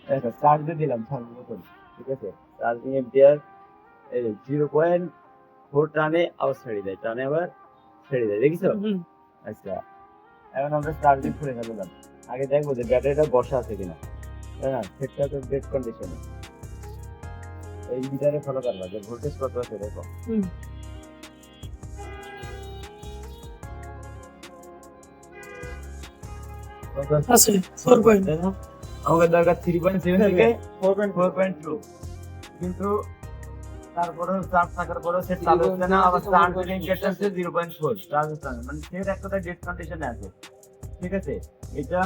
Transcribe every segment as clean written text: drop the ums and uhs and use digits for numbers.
দেখো চার্জ দিয়ে দিলাম সর্বপ্রথম, ঠিক আছে। চার্জিং এম্পিয়ার 0.4 টানে আবার ছেড়ে দেয়, টানে আবার ছেড়ে দেয়, দেখিছো? আচ্ছা, এখন আমরা চার্জিং করে ফেললাম। আগে দেখবো যে ব্যাটারিটা বসা আছে কিনা, তাই না? সেটটা তো ডেড কন্ডিশনে। এই মিটারে ফলো করবা যে ভোল্টেজ কত আছে দেখো। কত আছে? 4 পয়েন্ট, তাই না? আমাদের দরকার 3.7 থেকে 4.2, কিন্তু তারপরেও চার্জ থাকার পরেও সেট চালু হচ্ছে না, আবার চার্জ ইন্ডিকেটর হচ্ছে 0.4, চার্জ হচ্ছে না, মানে সেট একটা ডেড কন্ডিশনে আছে, ঠিক আছে। এটা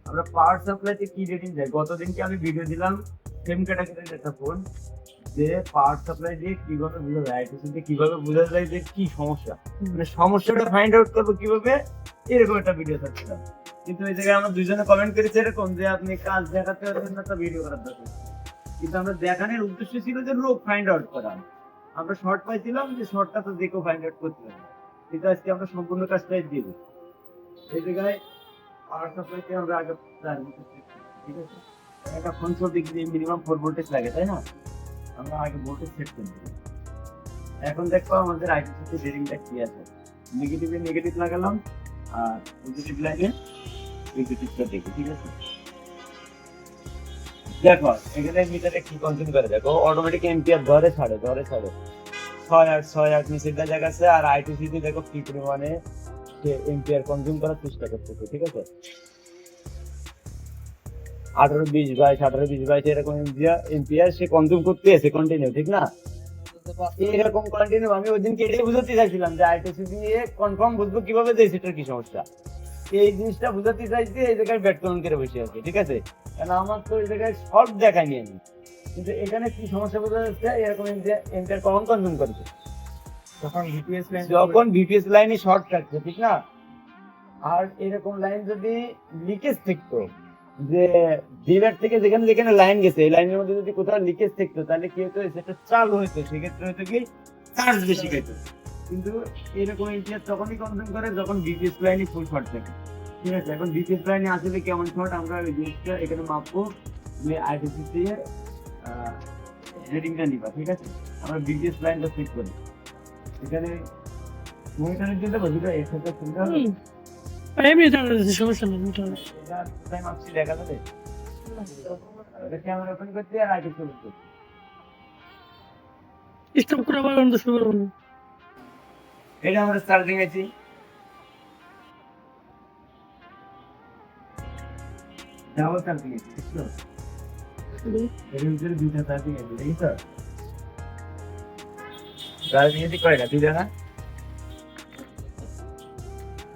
আমরা পাওয়ার সাপ্লাইতে কি রেটিং দেয়, গতদিনকে আমি ভিডিও দিলাম সেম ক্যাটাগরির একটা ফোন, যে পাওয়ার সাপ্লাই দিয়ে কিভাবে বোঝা যায়, আইটিসি দিয়ে কিভাবে বোঝা যায় যে কি সমস্যা, মানে সমস্যাটা ফাইন্ড আউট করবো কিভাবে, এরকম একটা ভিডিও থাকছিলাম। কিন্তু এই জায়গায় আমরা দুইজনে কমেন্ট করেছি এরকম যে আপনি কাজ দেখাতে পারবেন না, তো ভিডিও করার দরকার। কিন্তু আমরা দেখানোর উদ্দেশ্য ছিল যে রোগ ফাইন্ড আউট করা। আমরা শর্ট পাইছিলাম যে শর্টটা তো দেখো ফাইন্ড আউট করতে হবে, কিন্তু আজকে আমরা সম্পূর্ণ কাজটাই দিব। এই জায়গায় পাওয়ার সাপ্লাইতে আমরা আগে প্ল্যান করতে, ঠিক আছে। একটা ফোন চলতে গেলে মিনিমাম 4 ভোল্টেজ লাগে, তাই না? আমরা আগে ভোল্টেজ সেট করে দিই। এখন দেখো আমাদের আইটিসিতে রিডিংটা কি আছে। নেগেটিভে নেগেটিভ লাগালাম, আর পজিটিভ লাইনে পজিটিভটা দেখি, ঠিক আছে। দেখো এখানে মিটারে কি কনজিউম করে, দেখো অটোমেটিক এম্পিয়ার ধরে ছাড়ে, ধরে ছাড়ে 6 8 নিচেরটা জায়গা আছে, আর আইটিসিতে দেখো কি পরিমাণে সে এম্পিয়ার কনজিউম করার চেষ্টা করতেছে, ঠিক আছে। 18 20 22 এরকম এম্পিয়ার সে কনজিউম করতেছে কন্টিনিউ, ঠিক না? এরকম কন্টিনিউ আমি ওই দিনকে এটাই বুঝাতে চাইছিলাম যে আইটিসি দিয়ে কনফার্ম বুঝবো কিভাবে যে সেটার কি সমস্যা, এই জিনিসটা বুঝাতে চাইছি। এই জায়গায় ব্যাট কমেন্ট করে বসে আছে, ঠিক আছে। কারণ আমার তো এই জায়গায় শর্ট দেখায়নি আমি, কিন্তু এখানে কি সমস্যা বোঝা যাচ্ছে, এরকম এম্পিয়ার কখন কনজিউম করছে, যখন ভিপিএস লাইনে শর্ট থাকছে, ঠিক না? আর এরকম লাইন যদি লিকেজ থাকতো, যে ডিলার থেকে যেখানে যেখানে লাইন গেছে এই লাইনের মধ্যে যদি কোথাও লিকেজ থাকতো, তাহলে কি হতো, সেটা চালু হইতো, সেক্ষেত্রে হয়তো কি চার্জ বেশি খাইতো। কিন্তু এরকম এম্পিয়ার তখনই কনজিউম করে যখন বিপিএস লাইনে ফুল শর্ট থাকে, ঠিক আছে। এখন বিপিএস লাইনে আসলে কেমন শর্ট আমরা ওই জিনিসটা এখানে মাপবো, যে আইটিসি দিয়ে রিডিংটা নিবা, ঠিক আছে। আমরা বিপিএস লাইনটা চেক করি, এখানে মনিটরের জন্য বলছিটা একসাথে খুলতে হবে। এমনি সমস্যা নেই, এটা টাইম আপসি দেখা যাবে, ক্যামেরা ওপেন করতে আর আইটি শুরু করতে। স্টপ করে আবার অন শুরু করব। এটা আমরা চার্জিং আছি, ডাবল চার্জিং আছে, বুঝছো? এর ভিতরে দুইটা চার্জিং আছে, দেখিস? চার্জিং আছে কয়টা, দুইটা না?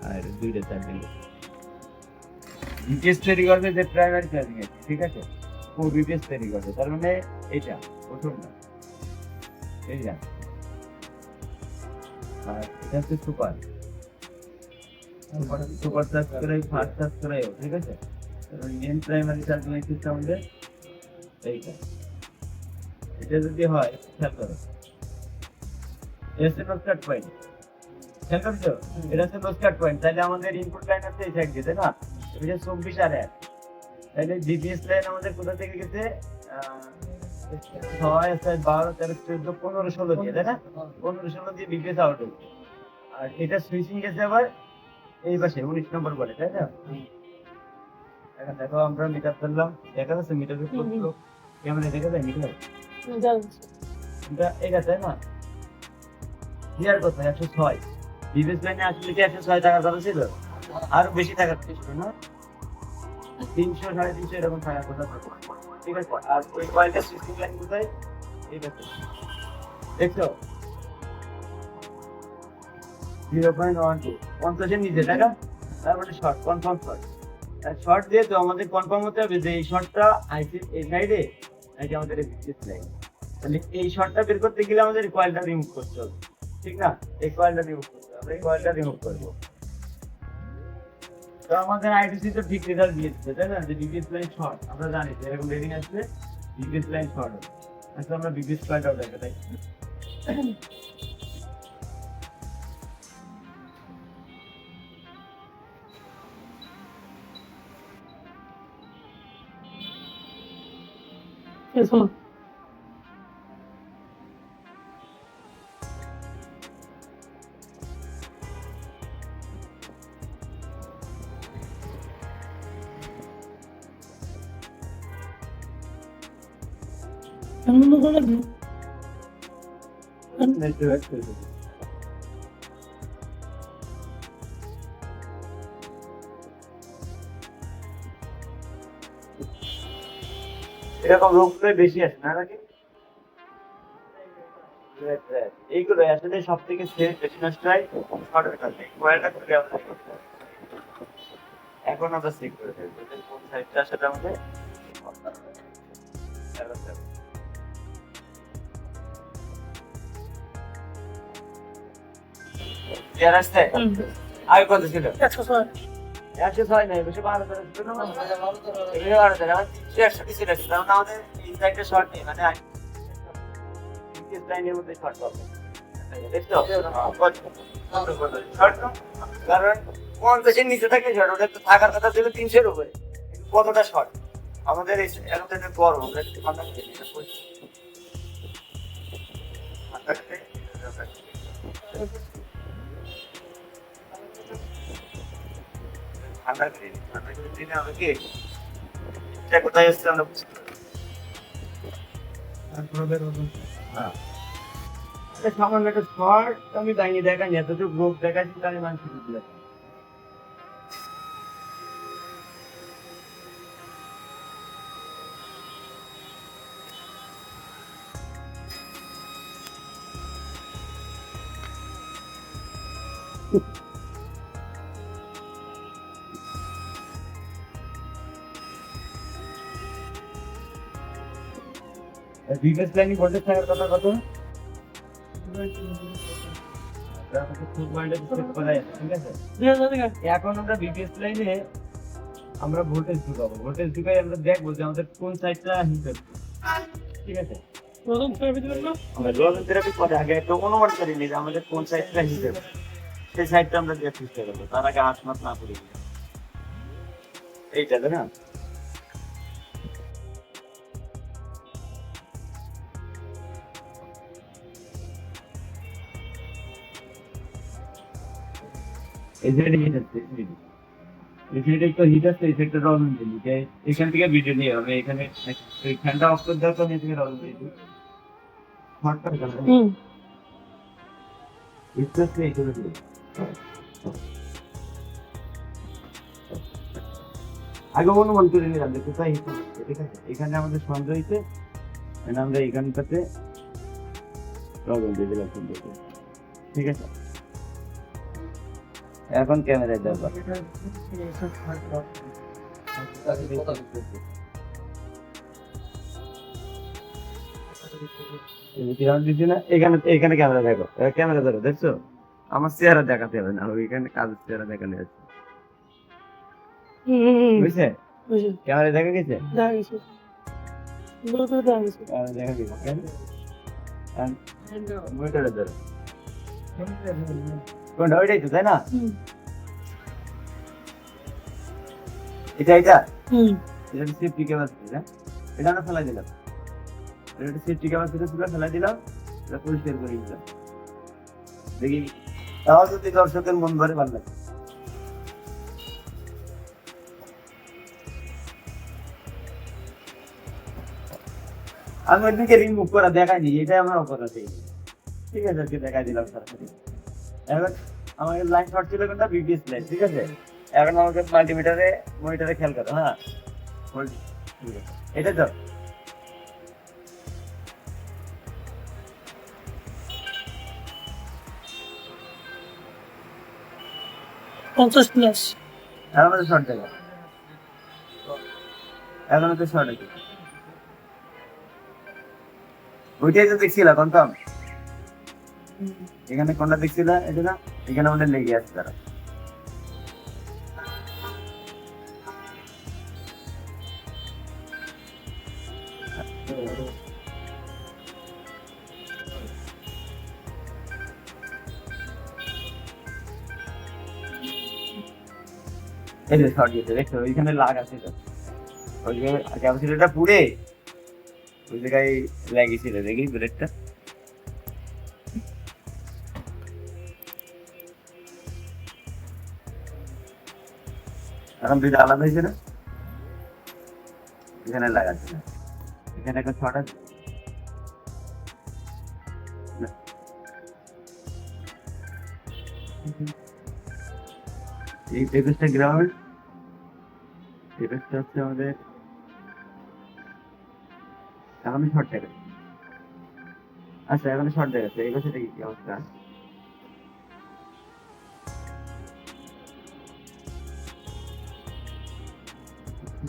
আর দুইটা চার্জিং আছে। বিপিএস তৈরি করবে যে প্রাইমারি চার্জিং আছে, ঠিক আছে। ও বিপিএস তৈরি করবে, তার মানে এইটা প্রথমটা, এইটা। আর এটা হচ্ছে সুপার, সুপার চার্জ করে ফাস্ট চার্জ করে, ঠিক আছে। মেন প্রাইমারি চার্জিং সিস্টেম আমাদের এইটা। এটা যদি হয় খেয়াল করো, এসএমএস কাট পয়েন্ট, খেয়াল করছো? এটা হচ্ছে লোড কাট পয়েন্ট, তাহলে আমাদের ইনপুট লাইন আছে এই সাইড দিয়ে, তাই না? এটা 24 আর 1, তাহলে ডিপিএস লাইন আমাদের কোথা থেকে গেছে, 6 7 12 13 14 15 16 দিয়ে, তাই না? 15 16 দিয়ে ডিপিএস আউট হচ্ছে। আর এটা সুইচিং গেছে আবার এই পাশে 19 নম্বর বলে, তাই না? এখন দেখো আমরা মিটার ধরলাম, দেখা যাচ্ছে মিটারের ফ্লো, ক্যামেরা দেখা যায় মিটার, এটা তাই না? ক্লিয়ার কথা 106, ডিপিএস লাইনে আসলে কি 106 টাকা কথা ছিল, আরো বেশি টাকা ছিল না, 300 350 এরকম থাকার কথা, ঠিক আছে। আর ওই কয়েলটা সুইচিং লাইন কোথায়, এটা দেখছো 0.12 50 নিচে, তাই না? তার মানে শর্ট, কনফার্ম শর্ট। শর্ট দিয়ে তো আমাদের কনফার্ম হতে হবে যে এই শর্টটা আইসি এই সাইডে, নাকি আমাদের এই বিদ্যুৎ লাইন। তাহলে এই শর্টটা বের করতে গেলে আমাদের কয়েলটা রিমুভ করতে হবে, ঠিক না? এই কয়েলটা রিমুভ করতে হবে, আমরা এই কয়েলটা রিমুভ করবো। তো আমাদের আইটিসি তো ঠিক রেজাল্ট দিয়ে দিচ্ছে, তাই না? যে বিপিএস লাইন শর্ট, আমরা জানি যে এরকম রেডিং আসবে বিপিএস লাইন শর্ট হবে। আচ্ছা আমরা বিপিএস কয়েলটাও দেখাই। এসো এমন করে দিন এরকম রোগগুলোই বেশি আসে না নাকি? এইগুলো আসলে সব থেকে বেশি নষ্ট হয় শর্টকাট কয়েকটা করে আমরা এখন আমরা চেক করে দেখবো যে কোন সাইডটা সেটা আমাদের ক্লিয়ার আসছে? আগে কত ছিল? 106 106 নাই, বেশি 12 ছিল না? বেশি 12 ছিল, আমার 361 ছিল, কারণ আমাদের এই সাইডটা শর্ট নেই, মানে লাইনের মধ্যে শর্ট পাবো। দেখছো? শর্ট না? কারণ 50 এর নিচে থাকলে শর্ট, ওটা তো থাকার কথা ছিল 300 এর উপরে, কিন্তু কতটা শর্ট? আমাদের এই এখন তো গরম, আমরা একটু ঠান্ডা করে নিই, ঠান্ডা করে ঠান্ডা করে নিই, ঠান্ডা করে দিলে হবে কি এটা কোথায় আসছে আমরা বুঝতে পারবো। হ্যাঁ, এটা সামান্য একটা শর্ট আমি দাঁড়িয়ে দেখানি, এতটুকু রোগ দেখাচ্ছি তাই মানুষ বুঝলে। বিগেস্ট লাইনই ভোল্টেজ থাকার কথা কত? ঠিক আছে, এখন আমরা বিপিএস লাইনে আমরা ভোল্টেজ ঢুকাবো, ভোল্টেজ ঢুকাই আমরা দেখবো যে আমাদের কোন সাইডটা হিট হচ্ছে। ঠিক আছে, প্রথম থেরাপি দিবেন না আমরা রোজন থেরাপি পরে আগে একটা অনুমান করে নিই যে আমাদের কোন সাইডটা হিট হচ্ছে, সেই সাইডটা আমরা দেওয়ার চেষ্টা করবো, তার আগে হাত মাত না করি। এইটা না এই সাইডে হিট হচ্ছে, এই সাইডে একটু হিট হচ্ছে, এই সাইডটা রজন দিলি যে এখান থেকে ভিডিও নিয়ে হবে, এখানে এই ফ্যানটা অফ করে দেওয়ার পর এখান থেকে রজন দিয়ে দিই। হটটা গেল ইস্তেছে এইগুলো দিয়ে। আগে অনুমান করে নিলাম যে কোথায় হিট হচ্ছে। ঠিক আছে, এখানে আমাদের সন্দেহ হয়েছে, আমরা এখানটাতে রজন দিয়ে দিলাম সুন্দর করে। ঠিক আছে, এখন ক্যামেরায় দেখো এখানে, এখানে ক্যামেরা দেখো, ক্যামেরা ধরো, দেখছো আমার চেহারা দেখাতে হবে না, ওইখানে কাজের চেহারা দেখানো যাচ্ছে, বুঝছে? ক্যামেরা দেখা গেছে, দেখা গেছে দেখা গেছে দেখা গেছে। মনিটরে ধরো, কোনটা? ওইটাই তো, তাই না? এটা এটা এটা সেফটি ক্যাপাসিটি না, এটা আমরা ফেলাই দিলাম, এটা সেফটি ক্যাপাসিটি ছিল, ফেলাই দিলাম, এটা পরিষ্কার করে দিলাম। দেখি তাও যদি দর্শকের মন ভরে ভালো লাগে। আমি ওইদিকে রিমুভ করা দেখাইনি, এটাই আমার অপরাধ। ঠিক আছে, আজকে দেখাই দিলাম সরাসরি। এখন আমাদের লাইন শর্ট ছিল কোনটা? BPS line. ঠিক আছে, এখন আমাকে মাল্টিমিটারে মনিটরে খেয়াল করো। হ্যাঁ, এটা তো পঞ্চাশ প্লাস এখন তো শর্ট দেখা, এখন তো শর্ট আছে, ওইটাই তো দেখছিলাম কনফার্ম। এখানে কোনটা দেখছিল? এটা না, এখানে আমাদের লেগে আছে তারা। এই যে শর্ট গেছে, দেখছো ওইখানে লাগ আছে তো, ওই ক্যাপাসিটরটা পুড়ে ওই জায়গায় লেগেছিল দেখি ব্রেকটা। এখন দুইটা আলাদা হয়েছে না, এখানে লাগাচ্ছে না, এখানে একটা ছটা এই পেজটা গ্রাউন্ড, এই পেজটা হচ্ছে আমাদের এখন শর্ট দেখা। আচ্ছা এখন শর্ট দেখাচ্ছে, এই পাশে কি অবস্থা?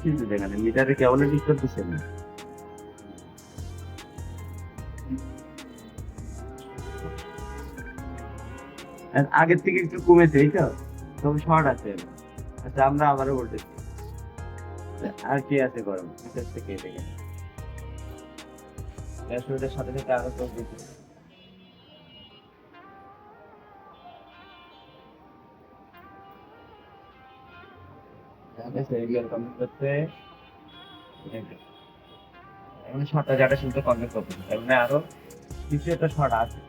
কিন্তু দেখানে মিটারে কেবল ডিস্টার্ব দিচ্ছে না। আগের থেকে একটু কমেছে, এই তো তবে শর্ট আছে। আচ্ছা আমরা আবারও বলতেছি, আর কি আছে গরম মিটার থেকে দেখে সাথে সাথে আরো চোখ দিচ্ছে। শর্টটা যেটা শুনতে কনভেন্ট করতে মানে আরো কিছু একটা শর্ট আছে।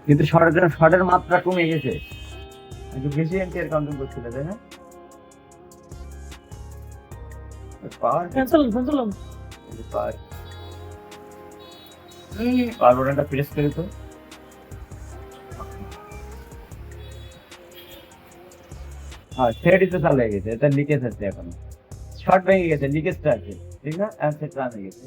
কিন্তু শর্টের মাত্রা কমে গেছে, একটু বেশি এম্পিয়ার কাউন্টিং করছিল তাই না? পাওয়ার বাটনটা প্রেস করে তো হ্যাঁ সেটই তো চালু হয়ে গেছে, এটা লিকেজ আছে এখন, শর্ট ভেঙে গেছে, লিকেজটা আছে ঠিক না, সেট রান হয়ে গেছে।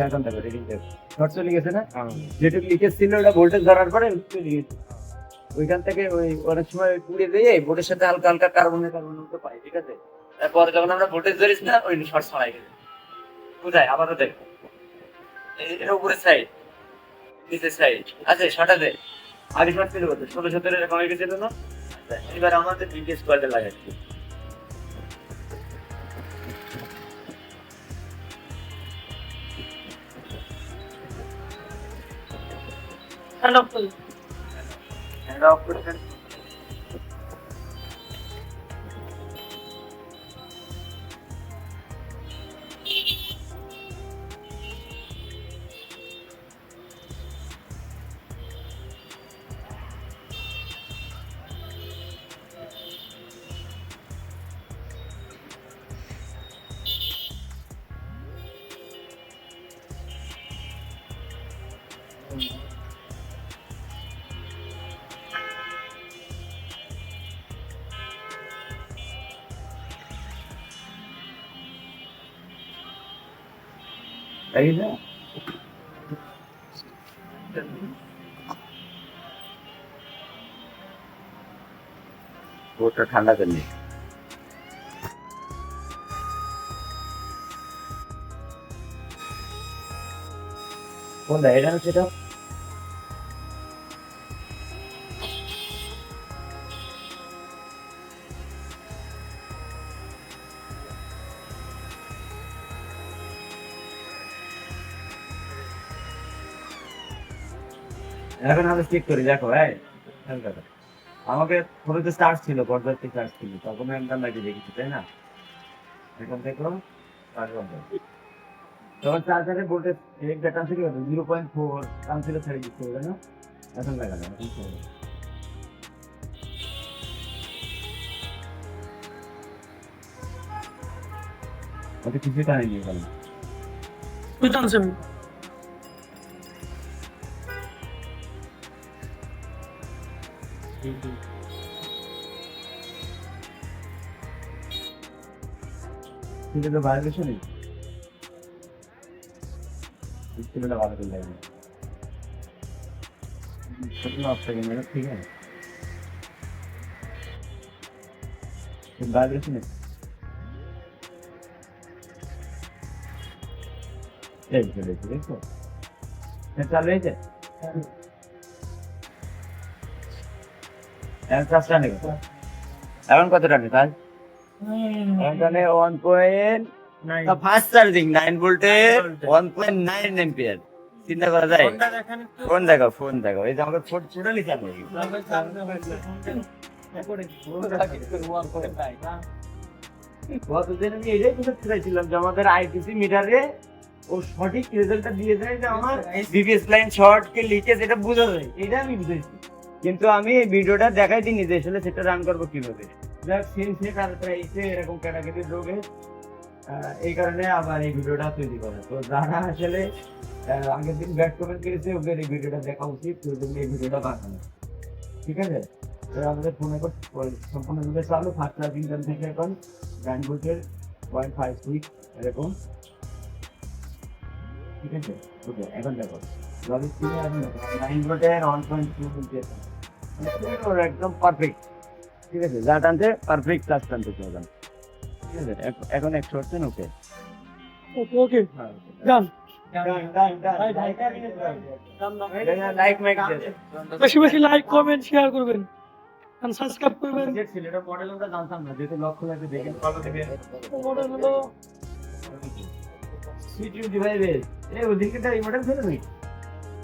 এখন দেখো রিডিং দেখো, শর্ট চলে গেছে না, যেটুকু লিকেজ ছিল ওটা ভোল্টেজ ধরার পরে চলে গেছে। ওইখান থেকে ওই অনেক সময় পুড়ে দিয়ে বোর্ডের সাথে হালকা হালকা কার্বন মতো পাই, ঠিক আছে। তারপরে যখন আমরা ভোল্টেজ ধরিস না ওই শর্ট ছড়াই গেছে, বুঝাই আবারও দেখো এটা উপরের সাইড নিচের সাইড আছে শর্ট আছে। আগে শর্ট ছিল কত 16-17 এরকম হয়ে গেছিল না। এবার আমাদের লিকেজ কয়েলটা লাগাচ্ছি। হ্যান্ড অফ করছেন তাই না? বোর্ডটা ঠান্ডা করলে কোনটা এটা না সেটা এখন আমি চেক করি দেখো। আমাকে ফোনে চার্জ ছিল, পর্যাপ্ত চার্জ ছিল, তখন আমি লাগিয়ে দেখেছি তাই না। এখন দেখো তোমার চার্জারে ভোল্টেজ একটা ছিল 0.4 টান ছিল, ছেড়ে দিচ্ছে না। এখন লাগানো ওটা কিছু টানে নিয়ে গেল। কিন্তু তো ভাইব্রেশনই ডিসপ্লেটা ভালো করে লাগে ঠিক আছে। ভাইব্রেশন দেখো চালু হয়েছে, এখন কত টানে কাজ? 1.4 ফাস্ট চার্জিং 9 ভোল্টের 1.9 এম্পিয়ার। চিন্তা করা যায়? ফোন দেখো এই যে আমাকে ফোন টোটালি চালু হয়ে গতদিন আমি এটাই বুঝতে চাইছিলাম যে আমাদের আইটিসি মিটারে ও সঠিক রেজাল্টটা দিয়ে দেয় যে আমার বিবিএস লাইন শর্ট কে লিকেজ এটা বোঝা যায়, এটা আমি বুঝেছি। কিন্তু আমি এই ভিডিওটা দেখাই দিইনি যে আসলে সেটা রান করবো কিভাবে। যাক সেন্সে কারণে এরকম ক্যাটাগরি রোগে এই কারণে আবার এই ভিডিওটা তৈরি করা। তো যারা আসলে আগের দিন ব্যাক কমেন্ট করেছে ওদের এই ভিডিওটা দেখা উচিত, এই ভিডিওটা বানানো। ঠিক আছে, তো আমাদের ফোনে সম্পূর্ণভাবে চালু ফাস্ট চার্জিং থেকে এখন 9 ভোল্টের 0.56 এরকম। ঠিক আছে, ওকে এখন দেখো লজিক থেকে এখন 9 ভোল্টের 1.2 ভোল্টের একদম পারফেক্ট। ঠিক আছে, যা টানছে পারফেক্ট চার্জ টানতে চলে। ঠিক আছে, এখন 100% ওকে। ওকে ডান। লাইক মাইক বেশি বেশি লাইক কমেন্ট শেয়ার করবেন আর সাবস্ক্রাইব করবেন। ছেলেটা মডেল আমরা জানতাম না, যেহেতু লক্ষ্য লাগে দেখেন ভালো থেকে মডেল হলো C20 ভাই রে, এই ওদিকে এই মডেল ছিল নাকি?